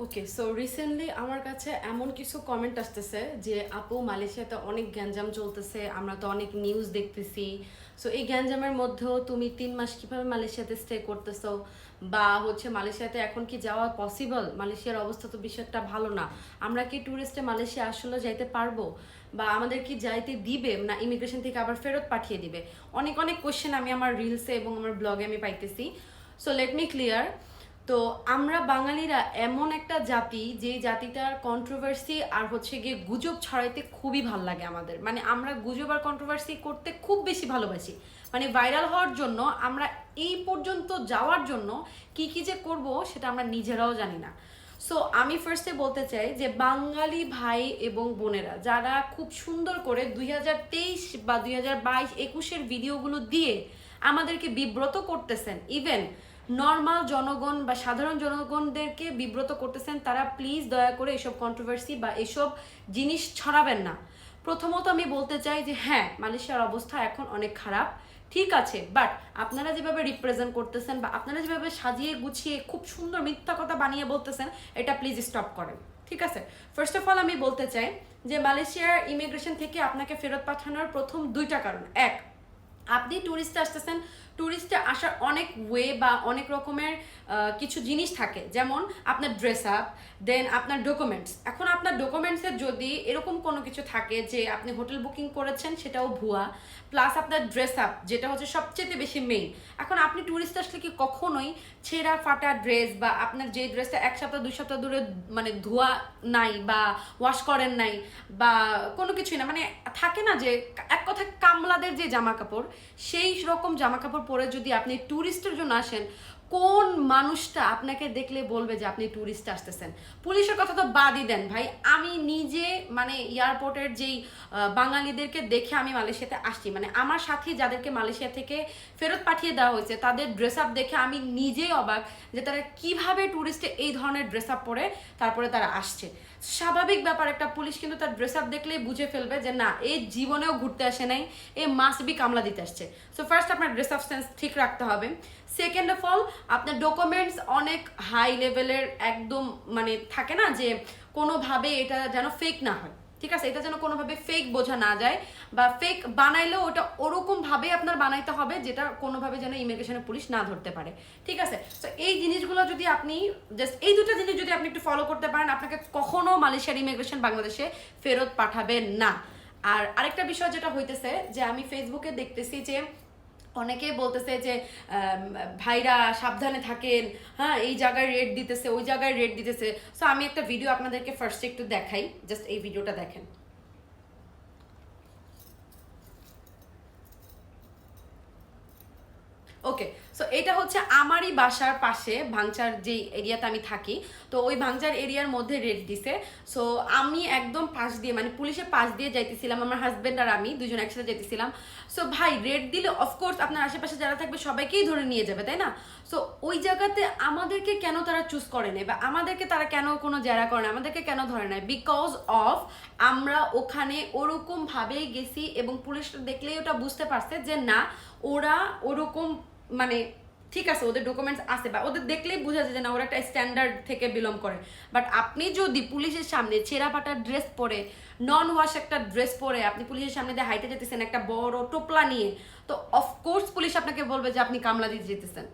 ওকে, so recently আমার কাছে এমন কিছু কমেন্ট আসতেছে যে আপু মালয়েশিয়াতে অনেক গ্যাঞ্জাম চলতেছে, আমরা তো অনেক নিউজ দেখতেছি। সো এই গ্যাঞ্জামের মধ্যেও তুমি 3 মাস কিভাবে মালয়েশিয়াতে স্টে করতেছো, বা হচ্ছে মালয়েশিয়াতে এখন কি যাওয়া পসিবল? মালয়েশিয়ার অবস্থা তো বেশি একটা ভালো না। আমরা কি ট্যুরিস্টে মালয়েশিয়া আসলে যাইতে পারবো, বা আমাদের কি যাইতে দিবে না ইমিগ্রেশন থেকে আবার ফেরত পাঠিয়ে দিবে? অনেক অনেক কোশ্চেন আমি আমার রিলসে এবং আমার ব্লগে আমি পাইতেছি। So let me clear. তো আমরা বাঙালিরা এমন একটা জাতি, যে জাতিটার কন্ট্রোভার্সি আর হচ্ছে গিয়ে গুজব ছড়াইতে খুবই ভাল লাগে আমাদের। মানে আমরা গুজব আর কন্ট্রোভার্সি করতে খুব বেশি ভালোবাসি। মানে ভাইরাল হওয়ার জন্য আমরা এই পর্যন্ত যাওয়ার জন্য কি কি যে করব সেটা আমরা নিজেরাও জানি না। সো আমি ফার্স্টে বলতে চাই যে বাঙালি ভাই এবং বোনেরা যারা খুব সুন্দর করে 2023 বা 2022-21-এর ভিডিওগুলো দিয়ে আমাদেরকে বিব্রত করতেছেন, ইভেন নর্মাল জনগণ বা সাধারণ জনগণদেরকে বিব্রত করতেছেন, তারা প্লিজ দয়া করে এসব কন্ট্রোভার্সি বা এসব জিনিস ছড়াবেন না। প্রথমত আমি বলতে চাই যে হ্যাঁ, মালয়েশিয়ার অবস্থা এখন অনেক খারাপ, ঠিক আছে, বাট আপনারা যেভাবে রিপ্রেজেন্ট করতেছেন বা আপনারা যেভাবে সাজিয়ে গুছিয়ে খুব সুন্দর মিথ্যা কথা বানিয়ে বলতেছেন, এটা প্লিজ স্টপ করেন, ঠিক আছে? ফার্স্ট অফ অল আমি বলতে চাই যে মালয়েশিয়ার ইমিগ্রেশন থেকে আপনাকে ফেরত পাঠানোর প্রথম 2টা কারণ। এক, আপনি ট্যুরিস্টে আসতেছেন, ট্যুরিস্টে আসার অনেক ওয়ে বা অনেক রকমের কিছু জিনিস থাকে, যেমন আপনার ড্রেস আপ, দেন আপনার ডকুমেন্টস। এখন আপনার ডকুমেন্টসের যদি এরকম কোনো কিছু থাকে যে আপনি হোটেল বুকিং করেছেন সেটাও ভুয়া, প্লাস আপনার ড্রেস আপ যেটা হচ্ছে সবচেয়ে বেশি মেইন। এখন আপনি ট্যুরিস্ট আসলে কি কখনোই ছেঁড়া ফাটা ড্রেস বা আপনার যে ড্রেসটা 1 সপ্তাহ 2 সপ্তাহ ধরে মানে ধোয়া নাই বা ওয়াশ করেন নাই বা কোনো কিছুই না, মানে থাকে না যে এক কথা কামলাদের যে জামা কাপড়, সেই রকম জামা কাপড় পরে যদি আপনি ট্যুরিস্টের জন্য আসেন, কোন মানুষটা আপনাকে দেখলে বলবে যে আপনি ট্যুরিস্ট আসতেছেন? পুলিশের কথা তো বাদই দেন ভাই, আমি নিজে মানে এয়ারপোর্টের যেই বাঙালিদেরকে দেখে আমি মালয়েশিয়াতে আসছি, মানে আমার সাথে যাদেরকে মালয়েশিয়া থেকে ফেরত পাঠিয়ে দেওয়া হয়েছে তাদের ড্রেস আপ দেখে আমি নিজেই অবাক যে তারা কিভাবে ট্যুরিস্টে এই ধরনের ড্রেস আপ পরে তারপরে তারা আসছে। স্বাভাবিক ব্যাপার, একটা পুলিশ কিন্তু তার ড্রেস আপ দেখলেই বুঝে ফেলবে যে না, এই জীবনেও ঘুরতে আসে নাই, এ মাস্ট বি কামলা দিতে আসছে। সো ফার্স্ট আপনার ড্রেস আপ সেন্স ঠিক রাখতে হবে। সেকেন্ড অফ অল, আপনার ডকুমেন্টস অনেক হাই লেভেলের, একদম মানে থাকে না যে কোনোভাবে এটা যেন ফেক না হয়, ঠিক আছে? এটা যেন কোনোভাবে ফেক বোঝা না যায়, বা ফেক বানাইলেও ওটা ওরকম ভাবে আপনার বানাইতে হবে যেটা কোনোভাবে যেন ইমিগ্রেশনের পুলিশ না ধরতে পারে, ঠিক আছে? তো এই জিনিসগুলো যদি আপনি জাস্ট এই 2টা জিনিস যদি আপনি একটু ফলো করতে পারেন, আপনাকে কখনো মালয়েশিয়ার ইমিগ্রেশন বাংলাদেশে ফেরত পাঠাবেন না। আর আরেকটা বিষয় যেটা হইতেছে যে আমি ফেসবুকে দেখতেছি যে অনেকেই বলতেছে যে ভাইরা সাবধানে থাকেন, হ্যাঁ এই জায়গায় রেট দিতেছে, ওই জায়গায় রেট দিতেছে। সো আমি একটা ভিডিও আপনাদেরকে ফার্স্টে একটু দেখাই, জাস্ট এই ভিডিওটা দেখেন। ওকে, সো এটা হচ্ছে আমারই বাসার পাশে ভাঙচার যে এরিয়াতে আমি থাকি, তো ওই ভাঙচার এরিয়ার মধ্যে রেড দিছে। সো আমি একদম পাশ দিয়ে মানে পুলিশের পাশ দিয়ে যাইতেছিলাম, আমার হাজব্যান্ড আর আমি দুজন একসাথে যাইতেছিলাম। সো ভাই রেড দিলে অফকোর্স আপনার আশেপাশে যারা থাকবে সবাইকেই ধরে নিয়ে যাবে, তাই না? সো ওই জায়গাতে আমাদেরকে কেন তারা চুজ করে নেয় বা আমাদেরকে তারা কেন কোনো জেরা করে না, আমাদেরকে কেন ধরে নেয়? বিকজ অফ আমরা ওখানে ওরকম ভাবেই গেছি এবং পুলিশ দেখলেই ওটা বুঝতে পারছে যে না, ওরা ওরকম মানে ঠিক আছে, ওদের ডকুমেন্টস আছে বা ওদের দেখলেই বোঝা যায় যে না, ওরা একটা স্ট্যান্ডার্ড থেকে বিলং করে। বাট আপনি যদি পুলিশের সামনে ছেঁড়া ফাটা ড্রেস পরে, নন ওয়াশ একটা ড্রেস পরে আপনি পুলিশের সামনে দিয়ে হাইটে যেতেছেন একটা বড় টোপলা নিয়ে, তো অফকোর্স পুলিশ আপনাকে বলবে যে আপনি কামলা দিতে যেতেছেন।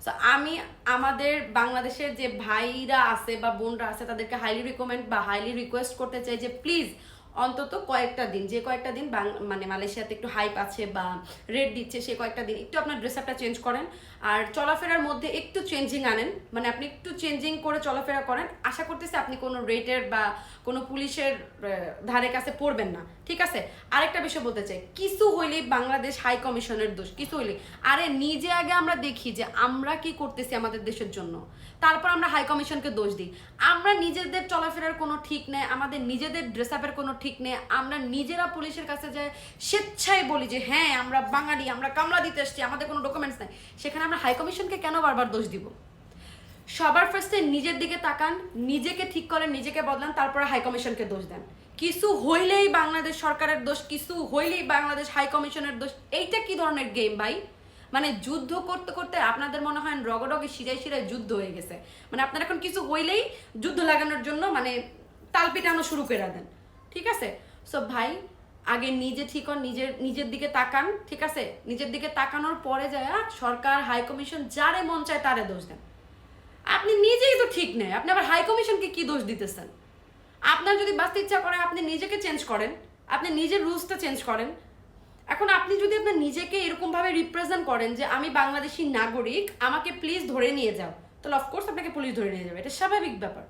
সো আমি আমাদের বাংলাদেশের যে ভাইরা আছে বা বোনরা আছে তাদেরকে হাইলি রিকমেন্ড বা হাইলি রিকোয়েস্ট করতে চাই যে প্লিজ অন্তত কয়েকটা দিন, যে কয়েকটা দিন মানে মালয়েশিয়াতে একটু হাইপ আছে বা রেট দিচ্ছে, সেই কয়েকটা দিন একটু আপনার ড্রেস আপটা চেঞ্জ করেন, আর চলাফেরার মধ্যে একটু চেঞ্জিং আনেন, মানে আপনি একটু চেঞ্জিং করে চলাফেরা করেন। আশা করতেছি আপনি কোনো রেটের বা কোনো পুলিশের ধারে কাছে পড়বেন না, ঠিক আছে? আরেকটা বিষয় বলতে চাই, কিছু হইলেই বাংলাদেশ হাই কমিশনের দোষ, কিছু হইলেই। আরে নিজে আগে আমরা দেখি যে আমরা কি করতেছি আমাদের দেশের জন্য, তারপর আমরা হাই কমিশনকে দোষ দিই। আমরা নিজেদের চলাফেরার কোনো ঠিক নেই, আমাদের নিজেদের ড্রেস আপের কোনো ঠিক নেই, আমরা নিজেরা পুলিশের কাছে যাই স্বেচ্ছায় বলি যে হ্যাঁ আমরা বাঙালি, আমরা কামলা দিতে এসছি, আমাদের কোনো ডকুমেন্টস নাই, সেখানে আমরা হাই কমিশনকে কেন বারবার দোষ দিব? সবার ফার্স্টে নিজের দিকে তাকান, নিজেকে ঠিক করেন, নিজেকে বদলান, তারপরে হাই কমিশনকে দোষ দেন। কিছু হইলেই বাংলাদেশ সরকারের দোষ, কিছু হইলেই বাংলাদেশ হাই কমিশনের দোষ, এইটা কি ধরনের গেম ভাই? মানে যুদ্ধ করতে করতে আপনাদের মনে হয় রগডগে শিরায় শিরায় যুদ্ধ হয়ে গেছে, মানে আপনার এখন কিছু হইলেই যুদ্ধ লাগানোর জন্য মানে তাল পিটানো শুরু করে দেন, ঠিক আছে? সো ভাই আগে নিজে ঠিক হন, নিজের দিকে তাকান, ঠিক আছে? নিজের দিকে তাকানোর পরে যায় সরকার হাই কমিশন যারে মন চায় তারে দোষ দেন। আপনি নিজেই তো ঠিক নেই, আপনি আবার হাই কমিশনকে কি দোষ দিতেছেন? আপনার যদি বাঁচতে ইচ্ছা করে আপনি নিজেকে চেঞ্জ করেন, আপনি নিজের রুলসটা চেঞ্জ করেন। এখন আপনি যদি আপনার নিজেকে এরকমভাবে রিপ্রেজেন্ট করেন যে আমি বাংলাদেশি নাগরিক, আমাকে প্লিজ ধরে নিয়ে যাও, তাহলে অফকোর্স আপনাকে পুলিশ ধরে নিয়ে যাবে, এটা স্বাভাবিক ব্যাপার।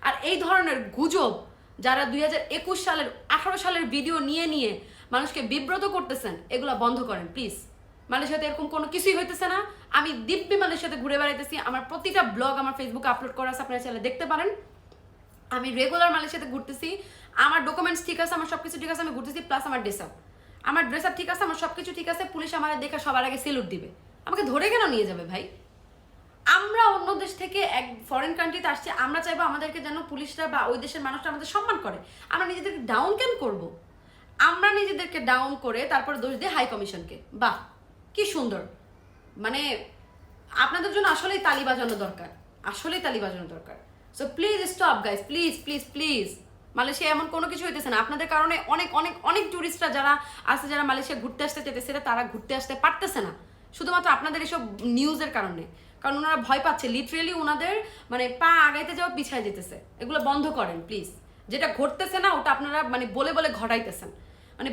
আর এই ধরনের গুজব যারা 2021 সালের 18 সালের ভিডিও নিয়ে নিয়ে মানুষকে বিব্রত করতেছেন, এগুলো বন্ধ করেন প্লিজ। মালয়েশিয়াতে এরকম কোনো কিছুই হইতেছে না। আমি দিব্যি মালয়েশিয়াতে ঘুরে বেড়াইতেছি, আমার প্রতিটা ব্লগ আমার ফেসবুকে আপলোড করা আছে, আপনারা চাইলে দেখতে পারেন। আমি রেগুলার মালয়েশিয়াতে ঘুরতেছি, আমার ডকুমেন্টস ঠিক আছে, আমার সবকিছু ঠিক আছে, আমি ঘুরতেছি, প্লাস আমার ড্রেস আপ ঠিক আছে, আমার সবকিছু ঠিক আছে। পুলিশ আমার দেখে সবার আগে সেলুট দিবে, আমাকে ধরে কেন নিয়ে যাবে ভাই? আমরা অন্য দেশ থেকে এক ফরেন কান্ট্রিতে আসছি, আমরা চাইবো আমাদেরকে যেন পুলিশরা বা ওই দেশের মানুষরা আমাদের সম্মান করে। আমরা নিজেদেরকে ডাউন কেন করব? আমরা নিজেদেরকে ডাউন করে তারপর দোষ দিই হাই কমিশনকে। বাহ, কি সুন্দর! মানে আপনাদের জন্য আসলেই তালি বাজানো দরকার, আসলেই তালি বাজানো দরকার। So please stop guys, please please please. Malaysia এমন কোনো কিছু হইতেছে না, আপনাদের কারণে অনেক অনেক অনেক টুরিস্টরা যারা আছে, যারা মালয়েশিয়া ঘুরতে আসতে চাইতেছে, তারা ঘুরতে আসতে পারতেছে না, শুধুমাত্র আপনাদের এসব নিউজের কারণে। কারণ ওনারা ভয় পাচ্ছে, লিটারেলি ওনাদের মানে পা আগাইতে যাওয়া পিছায় যেতেছে। এগুলো বন্ধ করেন প্লিজ। যেটা ঘটতেছে না ওটা আপনারা মানে বলে বলে ঘটাইতেছেন। মানে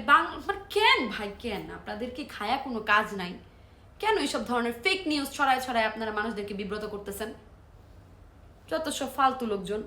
মানে কেন ভাই, কেন? আপনাদের কি খায়া কোনো কাজ নাই? কেন এইসব ধরনের ফেক নিউজ ছড়ায় ছড়ায় আপনারা মানুষদেরকে বিব্রত করতেছেন? যত সব ফালতু লোকজন।